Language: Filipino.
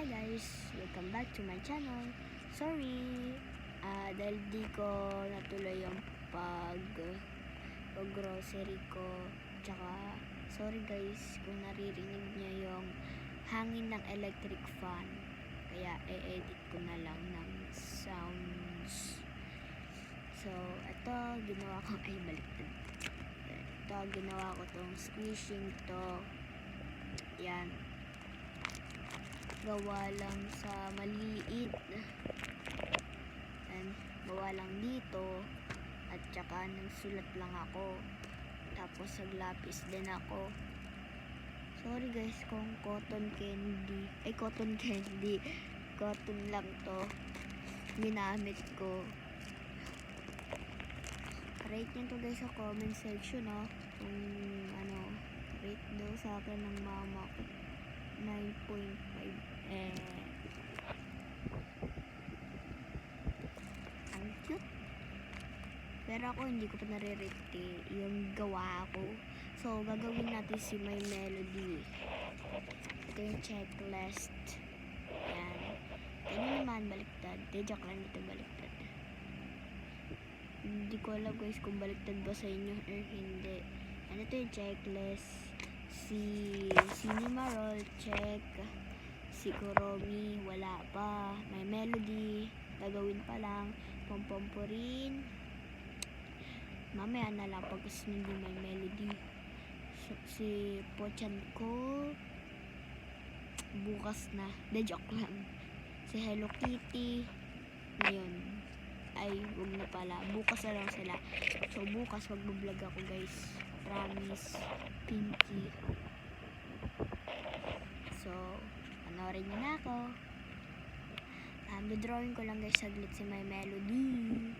Hi guys! Welcome back to my channel. Sorry, dahil di ko natuloy yung pag-grocery ko. Tsaka, sorry guys kung naririnig niya yung hangin ng electric fan. Kaya, e-edit ko na lang ng sounds. So, ito, ginawa ko, baliktad. Ito, ginawa ko tong squishing to. Yan. Gawa lang sa maliit. And gawa lang dito. At saka nagsulat lang ako. Tapos naglapis din ako. Sorry guys kung cotton candy. Cotton lang to. Ginamit ko. Rate nyo to guys sa comment section, no? Kung rate daw sa akin ng mama ko. 9.5. Ang cute. Pero ako hindi ko pa nare-rate yung gawa ko. So, gagawin natin si My Melody. Ito yung checklist. Yan. Ganyan naman, baliktad. Joke lang dito, baliktad. Hindi ko alam guys kung baliktad ba sa inyo or hindi. Ano ito yung checklist? Si Cinema Roll, check. Si Kuromi, wala pa. My Melody, gagawin pa lang. Pompomporin, mamaya na lang pag hindi My Melody. Si Pochan ko, bukas na. Joke lang. Si Hello Kitty, ngayon. Ay, wag na pala. Bukas na lang sila. So, bukas magbablog ako guys. Promise. Pinky. So, panoorin niyo na ako. Dodrawing ko lang guys saglit si My Melody.